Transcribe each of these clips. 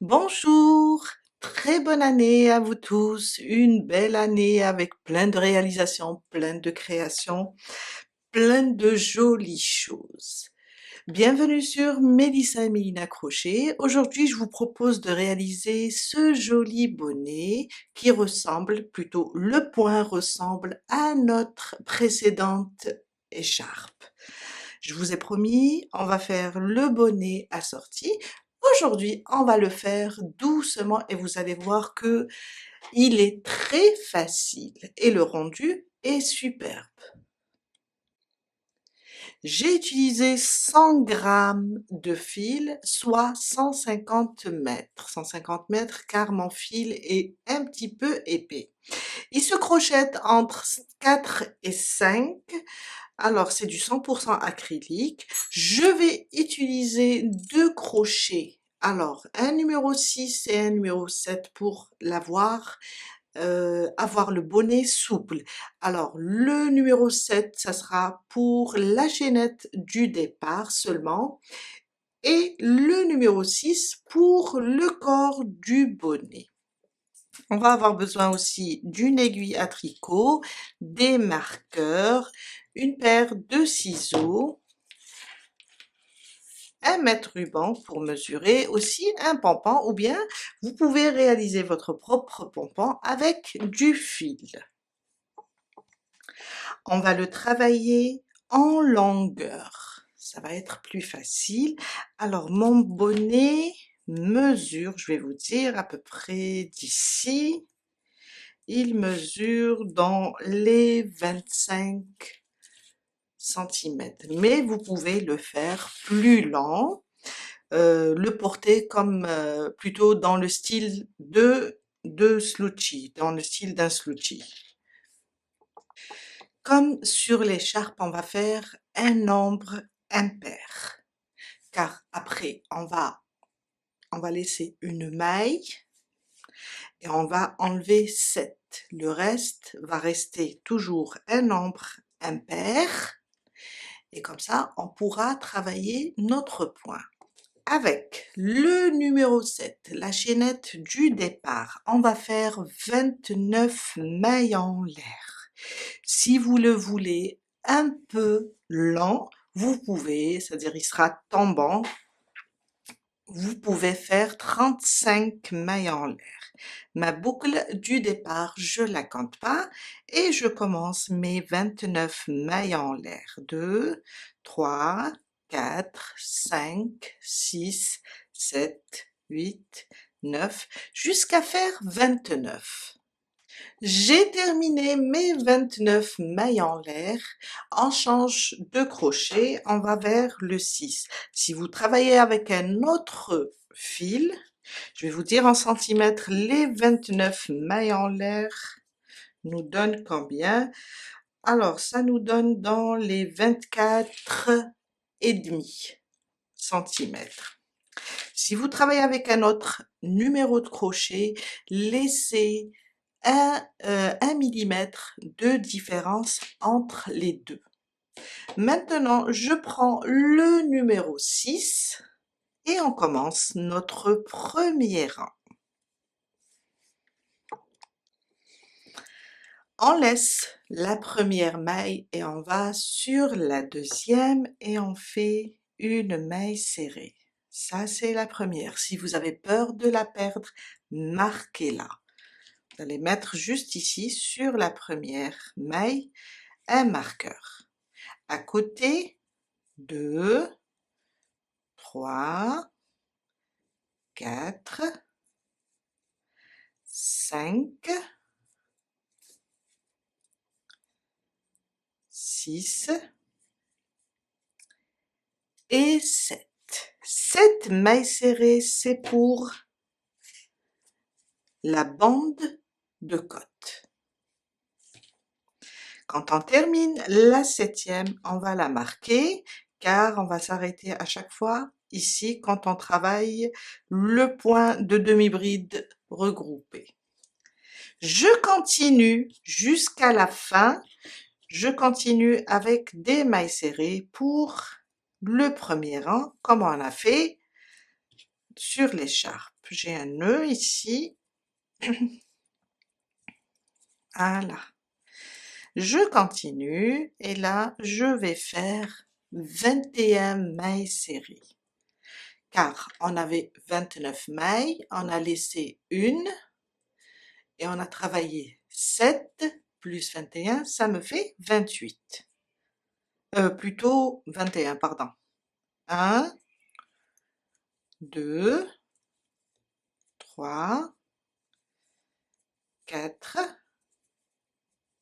Bonjour, très bonne année à vous tous, une belle année avec plein de réalisations, plein de créations, plein de jolies choses. Bienvenue sur Mélissa et Mélina Crochet. Aujourd'hui, je vous propose de réaliser ce joli bonnet qui ressemble, plutôt le point ressemble à notre précédente écharpe. Je vous ai promis, on va faire le bonnet assorti. Aujourd'hui, on va le faire doucement et vous allez voir que il est très facile et le rendu est superbe. J'ai utilisé 100 grammes de fil, soit 150 mètres. 150 mètres car mon fil est un petit peu épais. Il se crochette entre 4 et 5. Alors, c'est du 100% acrylique. Je vais utiliser deux crochets. Alors, un numéro 6 et un numéro 7 pour avoir le bonnet souple. Alors, le numéro 7, ça sera pour la chaînette du départ seulement. Et le numéro 6 pour le corps du bonnet. On va avoir besoin aussi d'une aiguille à tricot, des marqueurs, une paire de ciseaux, un mètre-ruban pour mesurer, aussi un pompan ou bien vous pouvez réaliser votre propre pompan avec du fil. On va le travailler en longueur. Ça va être plus facile. Alors mon bonnet mesure, je vais vous dire à peu près d'ici. Il mesure dans les 25 centimètres. Mais vous pouvez le faire plus lent, le porter comme plutôt dans le style de slouchy, dans le style d'un slouchy. Comme sur l'écharpe, on va faire un nombre impair, car après on va laisser une maille et on va enlever 7. Le reste va rester toujours un nombre impair et comme ça on pourra travailler notre point. Avec le numéro 7, la chaînette du départ, on va faire 29 mailles en l'air. Si vous le voulez un peu lent, vous pouvez, c'est-à-dire il sera tombant, vous pouvez faire 35 mailles en l'air. Ma boucle du départ, je la compte pas et je commence mes 29 mailles en l'air. 2, 3, 4, 5, 6, 7, 8, 9, jusqu'à faire 29. J'ai terminé mes 29 mailles en l'air. On change de crochet, on va vers le 6. Si vous travaillez avec un autre fil, je vais vous dire en centimètres, les 29 mailles en l'air nous donnent combien? Alors, ça nous donne dans les 24,5 centimètres. Si vous travaillez avec un autre numéro de crochet, laissez 1 millimètre de différence entre les deux. Maintenant, je prends le numéro 6 et on commence notre premier rang. On laisse la première maille et on va sur la deuxième et on fait une maille serrée. Ça, c'est la première. Si vous avez peur de la perdre, marquez-la. Vous allez mettre juste ici, sur la première maille, un marqueur. À côté, 2, 3, 4, 5, 6 et 7. 7 mailles serrées, c'est pour la bande de côte. Quand on termine la 7e, on va la marquer car on va s'arrêter à chaque fois ici quand on travaille le point de demi-bride regroupé. Je continue jusqu'à la fin. Je continue avec des mailles serrées pour le premier rang, comme on a fait sur l'écharpe. j'ai un nœud ici, voilà. Je continue et là, je vais faire 21 mailles serrées. Car on avait 29 mailles, on a laissé une et on a travaillé 7 plus 21, ça me fait 28. Plutôt 21, pardon. 1, 2, 3, 4,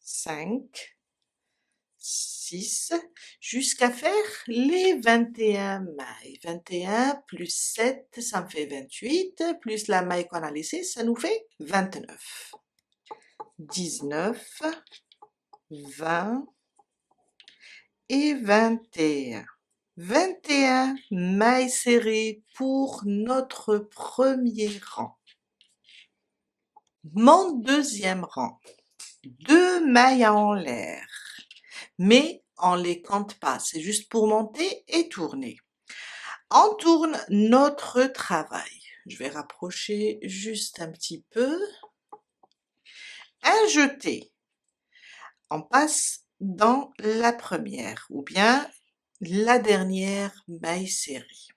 5, 6, jusqu'à faire les 21 mailles. 21 plus 7, ça me fait 28, plus la maille qu'on a laissée, ça nous fait 29. 19, 20 et 21. 21 mailles serrées pour notre premier rang. Mon deuxième rang, 2 mailles en l'air, mais on les compte pas, c'est juste pour monter et tourner. On tourne notre travail. Je vais rapprocher juste un petit peu. Un jeté. On passe dans la première ou bien la dernière maille serrée.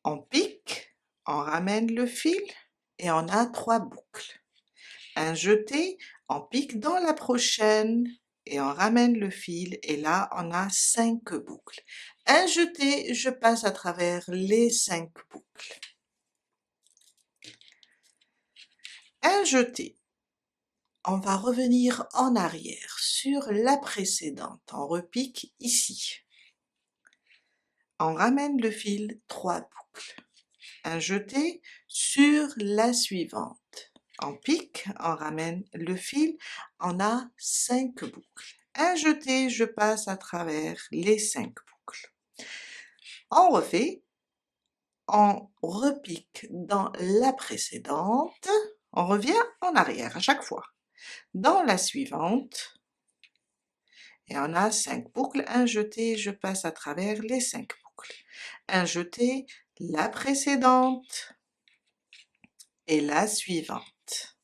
On pique, on ramène le fil et on a 3 boucles. Un jeté, on pique dans la prochaine et on ramène le fil et là on a 5 boucles. Un jeté, je passe à travers les 5 boucles. Un jeté, on va revenir en arrière sur la précédente, on repique ici. On ramène le fil, 3 boucles. Un jeté sur la suivante. On pique, on ramène le fil, on a 5 boucles. Un jeté, je passe à travers les 5 boucles. On refait, on repique dans la précédente, on revient en arrière à chaque fois. Dans la suivante, et on a 5 boucles, un jeté, je passe à travers les 5 boucles. Un jeté, la précédente et la suivante.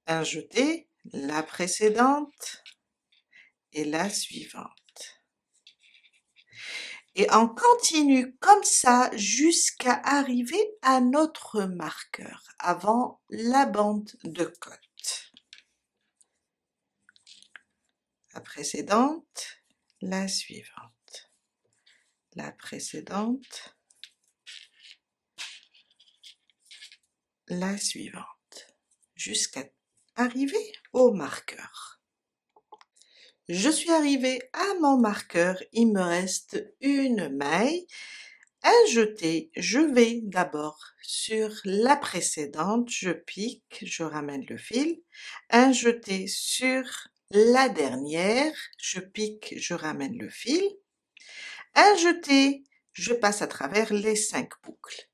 Un jeté, la précédente et la suivante. Et on continue comme ça jusqu'à arriver à notre marqueur, avant la bande de côte. La précédente, la suivante. La précédente, la suivante. Jusqu'à arriver au marqueur. Je suis arrivée à mon marqueur, il me reste une maille. Un jeté, je vais d'abord sur la précédente, je pique, je ramène le fil. Un jeté sur la dernière, je pique, je ramène le fil. Un jeté, je passe à travers les 5 boucles.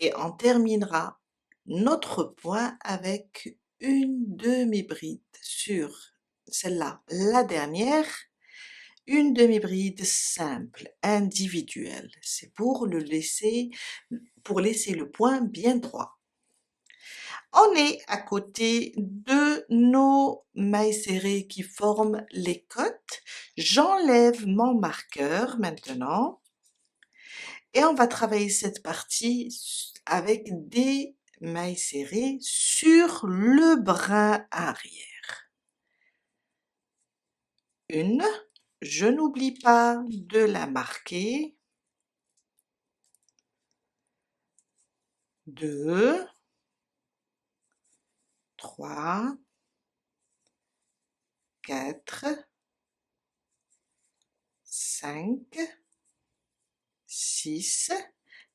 Et on terminera notre point avec une demi-bride sur celle-là, la dernière, une demi-bride simple, individuelle. C'est pour laisser le point bien droit. On est à côté de nos mailles serrées qui forment les côtes. J'enlève mon marqueur maintenant et on va travailler cette partie avec des mailles serrées sur le brin arrière. Une, je n'oublie pas de la marquer. 2, 3, 4, 5, 6,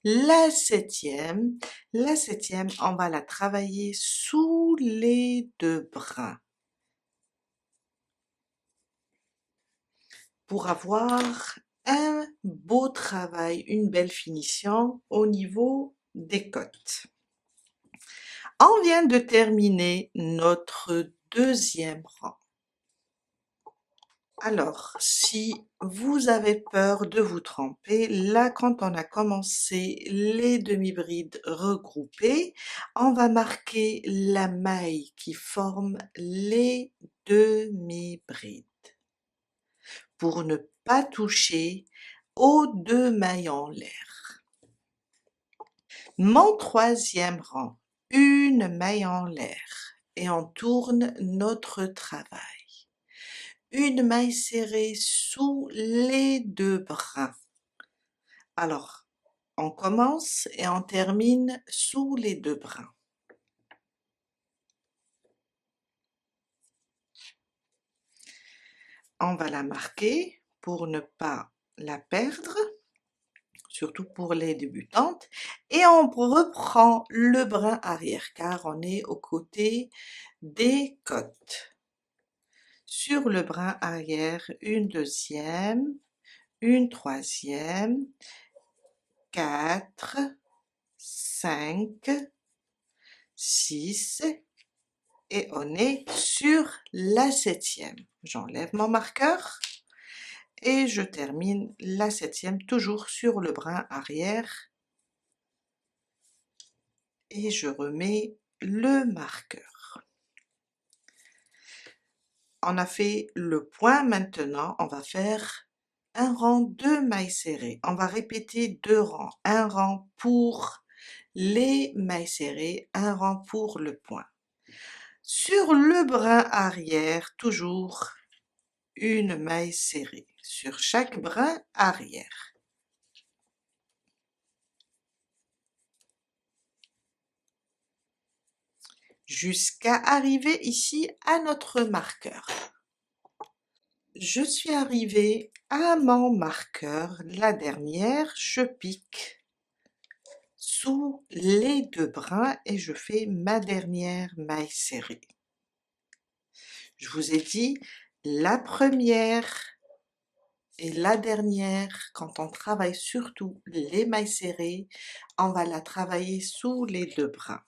la septième, on va la travailler sous les 2 brins pour avoir un beau travail, une belle finition au niveau des côtes. On vient de terminer notre deuxième rang. Alors, si vous avez peur de vous tromper, là, quand on a commencé les demi-brides regroupées, on va marquer la maille qui forme les demi-brides pour ne pas toucher aux 2 mailles en l'air. Mon 3e rang, une maille en l'air et on tourne notre travail. Une maille serrée sous les 2 brins. Alors, on commence et on termine sous les 2 brins. On va la marquer pour ne pas la perdre, surtout pour les débutantes, et on reprend le brin arrière car on est aux côtés des côtes. Sur le brin arrière, une 2e, une 3e, 4, 5, 6 et on est sur la 7e. J'enlève mon marqueur et je termine la 7e toujours sur le brin arrière et je remets le marqueur. On a fait le point, maintenant on va faire un rang de mailles serrées. On va répéter 2 rangs, un rang pour les mailles serrées, un rang pour le point. Sur le brin arrière, toujours une maille serrée sur chaque brin arrière. Jusqu'à arriver ici à notre marqueur. Je suis arrivée à mon marqueur, la dernière, je pique sous les 2 brins et je fais ma dernière maille serrée. Je vous ai dit, la première et la dernière, quand on travaille surtout les mailles serrées, on va la travailler sous les 2 brins.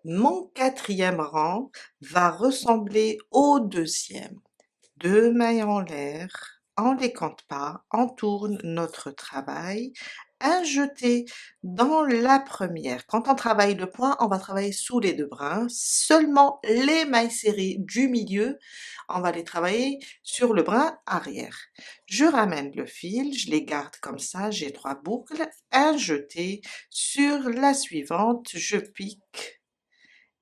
Mon 4e rang va ressembler au 2e. 2 mailles en l'air, on ne les compte pas, on tourne notre travail, un jeté dans la première. Quand on travaille le point, on va travailler sous les 2 brins, seulement les mailles serrées du milieu, on va les travailler sur le brin arrière. Je ramène le fil, je les garde comme ça, j'ai 3 boucles, un jeté, sur la suivante, je pique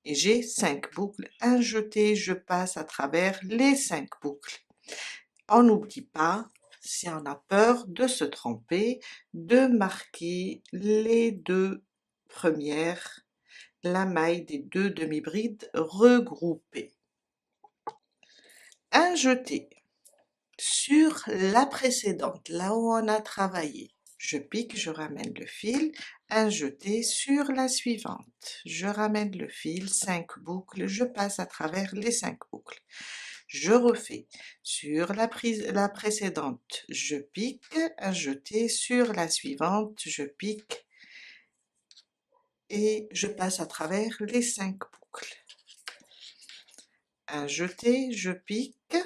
et j'ai 5 boucles, un jeté, je passe à travers les 5 boucles. On n'oublie pas, si on a peur de se tromper, de marquer les 2 premières, la maille des 2 demi-brides regroupées. Un jeté sur la précédente, là où on a travaillé. Je pique, je ramène le fil, un jeté sur la suivante. Je ramène le fil, 5 boucles, je passe à travers les 5 boucles. Je refais sur la précédente, je pique, un jeté sur la suivante, je pique et je passe à travers les 5 boucles. Un jeté, je pique,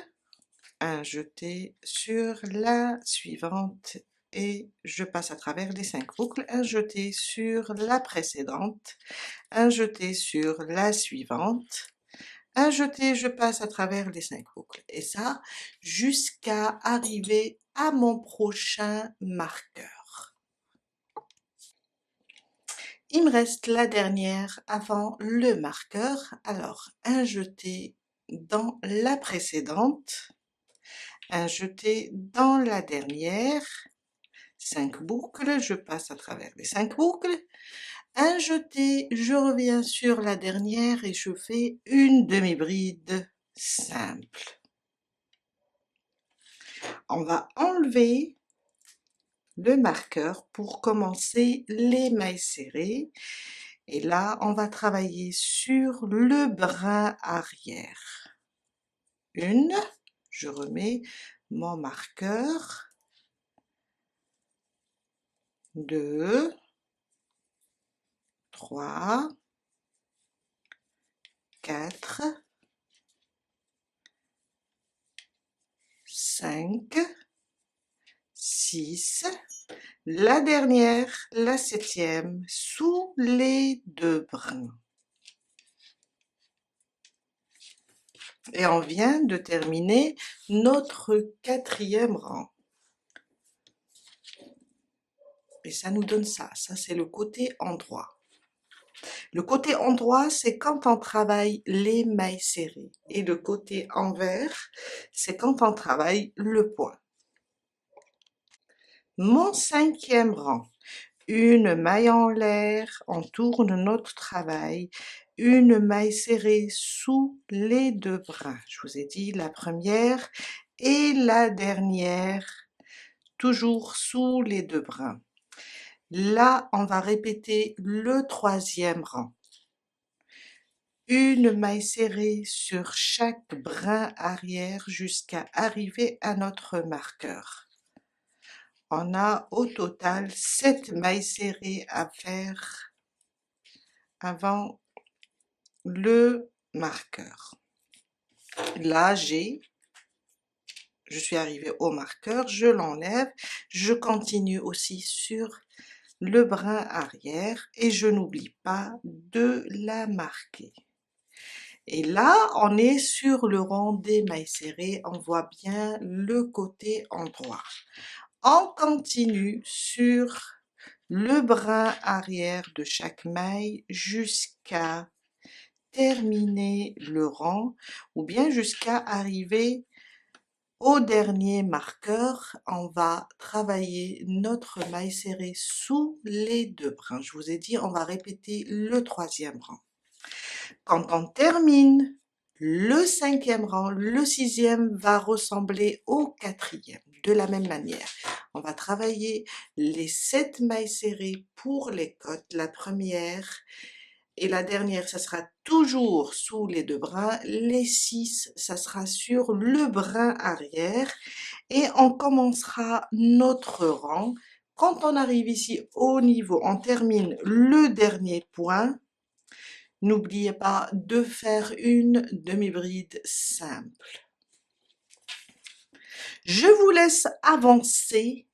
un jeté sur la suivante et je passe à travers les 5 boucles, un jeté sur la précédente, un jeté sur la suivante, un jeté, je passe à travers les 5 boucles et ça jusqu'à arriver à mon prochain marqueur. Il me reste la dernière avant le marqueur, alors un jeté dans la précédente, un jeté dans la dernière, 5 boucles, je passe à travers les 5 boucles, un jeté, je reviens sur la dernière et je fais une demi-bride simple. On va enlever le marqueur pour commencer les mailles serrées et là on va travailler sur le brin arrière. Une, je remets mon marqueur, 2, 3, 4, 5, 6, la dernière, la 7e, sous les 2 brins. Et on vient de terminer notre 4e rang. Et ça nous donne ça. Ça, c'est le côté endroit. Le côté endroit, c'est quand on travaille les mailles serrées. Et le côté envers, c'est quand on travaille le point. Mon 5e rang. Une maille en l'air, on tourne notre travail, une maille serrée sous les 2 brins. Je vous ai dit la première et la dernière, toujours sous les 2 brins. Là, on va répéter le 3e rang. Une maille serrée sur chaque brin arrière jusqu'à arriver à notre marqueur. On a au total 7 mailles serrées à faire avant le marqueur. Là, je suis arrivée au marqueur, je l'enlève, je continue aussi sur le brin arrière et je n'oublie pas de la marquer. Et là, on est sur le rang des mailles serrées, on voit bien le côté endroit. On continue sur le brin arrière de chaque maille jusqu'à terminer le rang ou bien jusqu'à arriver au dernier marqueur. On va travailler notre maille serrée sous les 2 brins. Je vous ai dit, on va répéter le 3e rang. Quand on termine le 5e rang, le 6e va ressembler au 4e. De la même manière, on va travailler les 7 mailles serrées pour les côtes. La première et la dernière, ça sera toujours sous les 2 brins. Les 6, ça sera sur le brin arrière. Et on commencera notre rang. Quand on arrive ici au niveau, on termine le dernier point. N'oubliez pas de faire une demi-bride simple. Je vous laisse avancer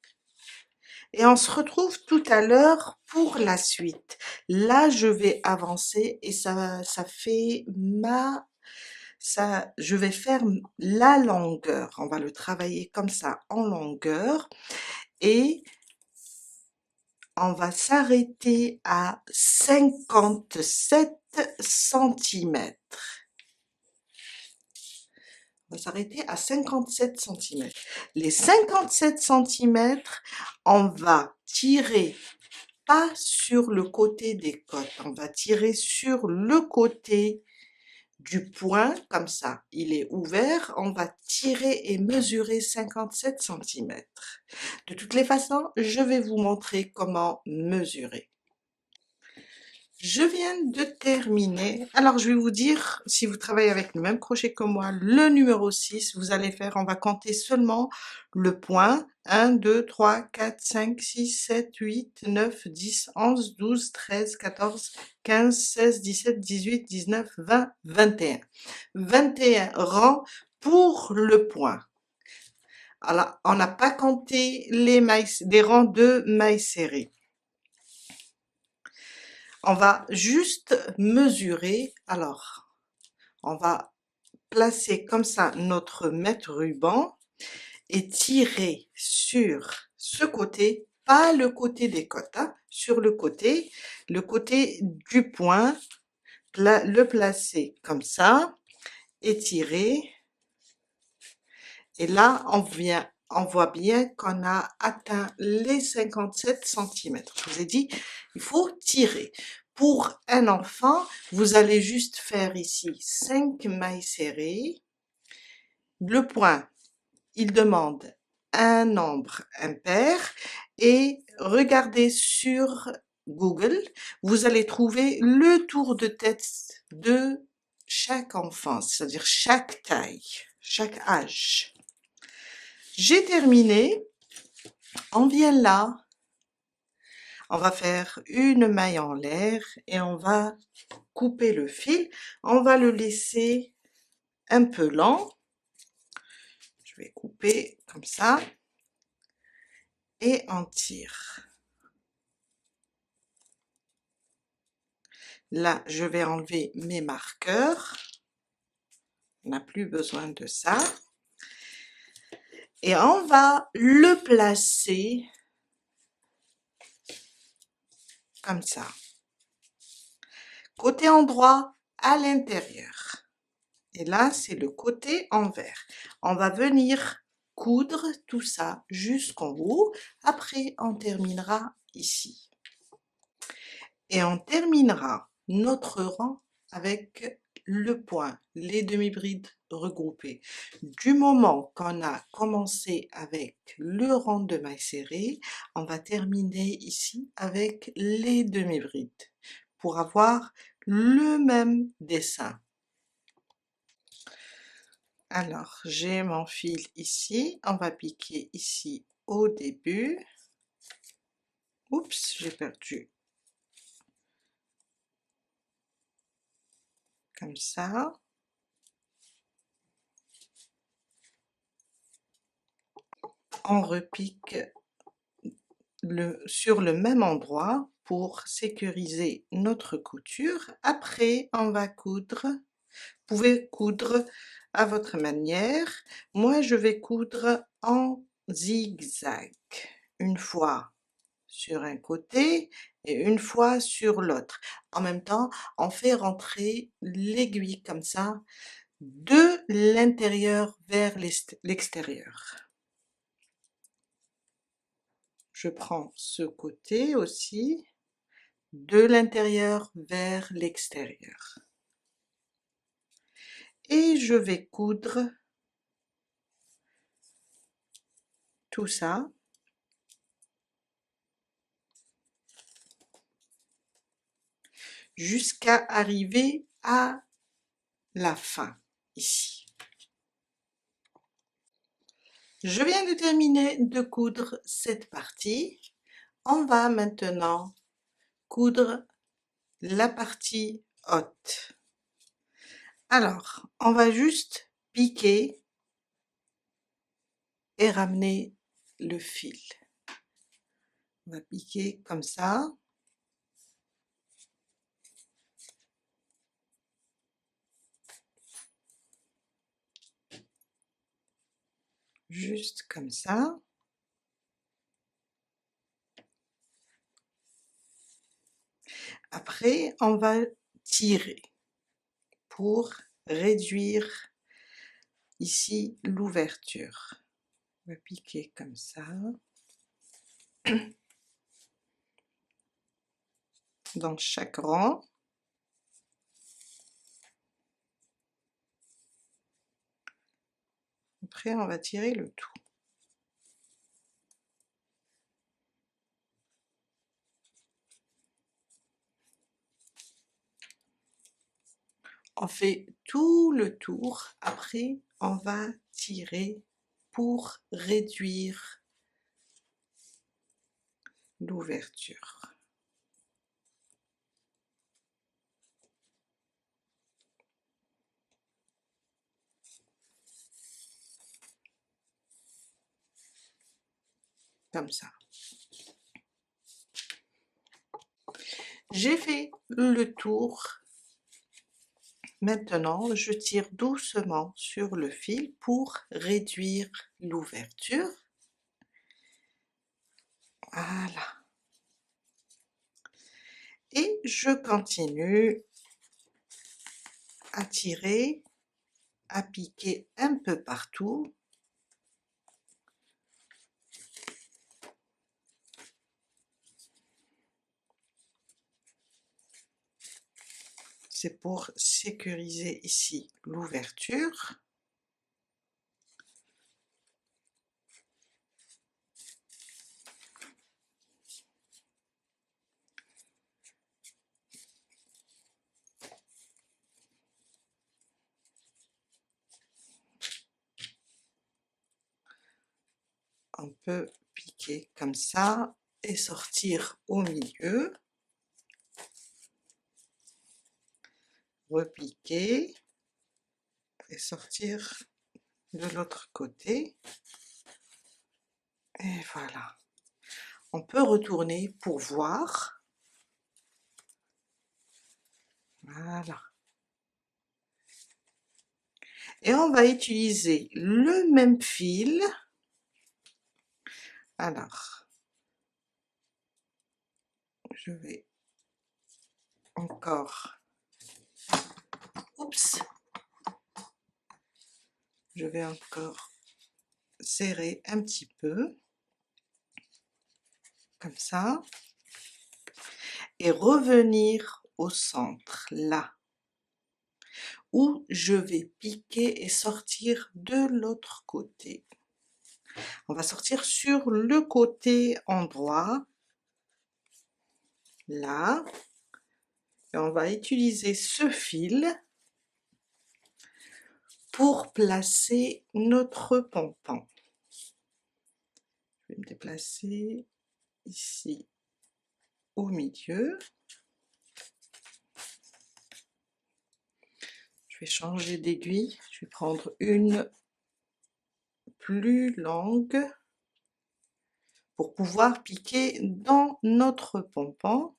et on se retrouve tout à l'heure pour la suite. Là, je vais avancer et je vais faire la longueur. On va le travailler comme ça en longueur et on va s'arrêter à 57 cm. On va s'arrêter à 57 cm. Les 57 cm, on va tirer pas sur le côté des côtes, on va tirer sur le côté du point, comme ça, il est ouvert, on va tirer et mesurer 57 cm. De toutes les façons, je vais vous montrer comment mesurer. Je viens de terminer. Alors, je vais vous dire, si vous travaillez avec le même crochet que moi, le numéro 6, vous allez faire, on va compter seulement le point. 1, 2, 3, 4, 5, 6, 7, 8, 9, 10, 11, 12, 13, 14, 15, 16, 17, 18, 19, 20, 21. 21 rangs pour le point. Alors, on n'a pas compté les rangs de mailles serrées. On va juste mesurer. Alors, on va placer comme ça notre mètre-ruban et tirer sur ce côté, pas le côté des côtes, hein, sur le côté du point, le placer comme ça et tirer. Et là, on voit bien qu'on a atteint les 57 cm. Je vous ai dit, il faut tirer. Pour un enfant, vous allez juste faire ici 5 mailles serrées. Le point, il demande un nombre impair. Et regardez sur Google, vous allez trouver le tour de tête de chaque enfant, c'est-à-dire chaque taille, chaque âge. J'ai terminé, on vient là, on va faire une maille en l'air et on va couper le fil, on va le laisser un peu lent, je vais couper. couper comme ça et on tire. Là, je vais enlever mes marqueurs. On n'a plus besoin de ça. Et on va le placer comme ça. Côté endroit à l'intérieur. Et là, c'est le côté envers. On va venir coudre tout ça jusqu'en haut. Après, on terminera ici. Et on terminera notre rang avec le point, les demi-brides regroupées. Du moment qu'on a commencé avec le rang de mailles serrées, on va terminer ici avec les demi-brides pour avoir le même dessin. Alors, j'ai mon fil ici, on va piquer ici au début. Oups, j'ai perdu. Comme ça. On repique sur le même endroit pour sécuriser notre couture. Après, on va coudre. Vous pouvez coudre à votre manière. Moi, je vais coudre en zigzag. Une fois sur un côté et une fois sur l'autre. En même temps, on fait rentrer l'aiguille comme ça de l'intérieur vers l'extérieur. Je prends ce côté aussi, de l'intérieur vers l'extérieur. Et je vais coudre tout ça jusqu'à arriver à la fin, ici. Je viens de terminer de coudre cette partie. On va maintenant coudre la partie haute. Alors, on va juste piquer et ramener le fil. On va piquer comme ça. Juste comme ça. Après, on va tirer pour réduire ici l'ouverture. On va piquer comme ça. Dans chaque rang. Après, on va tirer le tout. On fait tout le tour. Après, on va tirer pour réduire l'ouverture. Comme ça. J'ai fait le tour. Maintenant, je tire doucement sur le fil pour réduire l'ouverture. Voilà. Et je continue à tirer, à piquer un peu partout. C'est pour sécuriser ici l'ouverture. On peut piquer comme ça et sortir au milieu. Repiquer et sortir de l'autre côté. Et voilà. On peut retourner pour voir. Voilà. Et on va utiliser le même fil. Alors, je vais encore, oups, je vais encore serrer un petit peu, comme ça, et revenir au centre, là, où je vais piquer et sortir de l'autre côté. On va sortir sur le côté endroit, là, et on va utiliser ce fil pour placer notre pompon. Je vais me déplacer ici au milieu. Je vais changer d'aiguille, je vais prendre une plus longue pour pouvoir piquer dans notre pompon.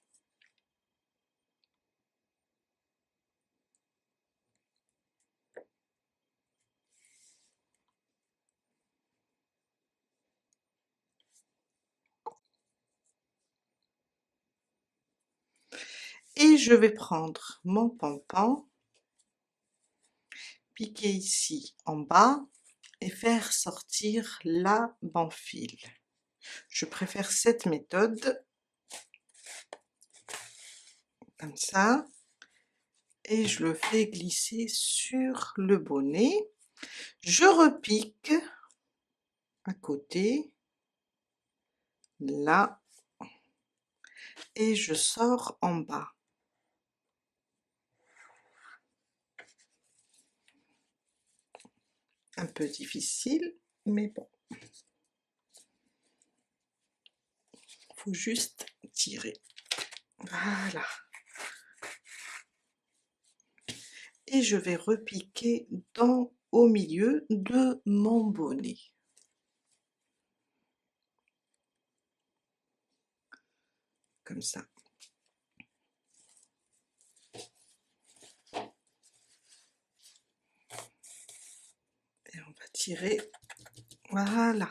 Et je vais prendre mon pompon, piquer ici en bas et faire sortir la banfile. Je préfère cette méthode, comme ça, et je le fais glisser sur le bonnet. Je repique à côté, là, et je sors en bas. Un peu difficile, mais bon. Faut juste tirer. Voilà. Et je vais repiquer au milieu de mon bonnet. Comme ça. Et on va tirer. Voilà.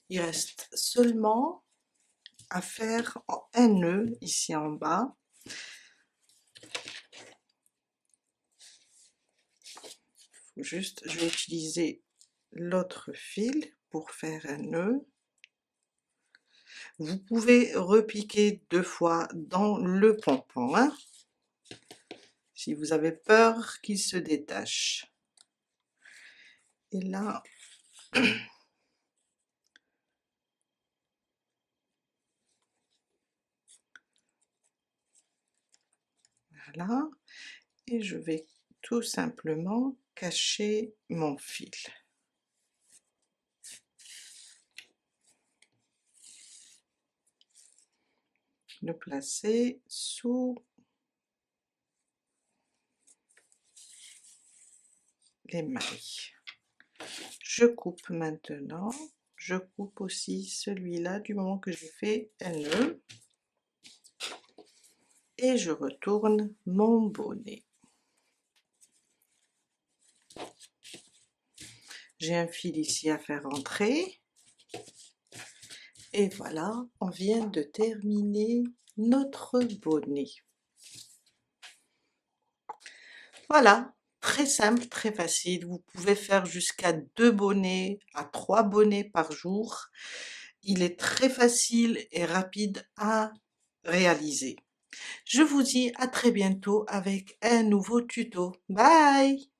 Il reste seulement à faire un nœud ici en bas. Juste, je vais utiliser l'autre fil pour faire un nœud. Vous pouvez repiquer 2 fois dans le pompon, hein, si vous avez peur qu'il se détache. Et là, voilà, et je vais tout simplement cacher mon fil. Le placer sous les mailles. Je coupe maintenant, je coupe aussi celui-là du moment que j'ai fait un nœud, et je retourne mon bonnet. J'ai un fil ici à faire entrer, et voilà, on vient de terminer notre bonnet. Voilà, très simple, très facile. Vous pouvez faire jusqu'à 2 bonnets à 3 bonnets par jour. Il est très facile et rapide à réaliser. Je vous dis à très bientôt avec un nouveau tuto. Bye!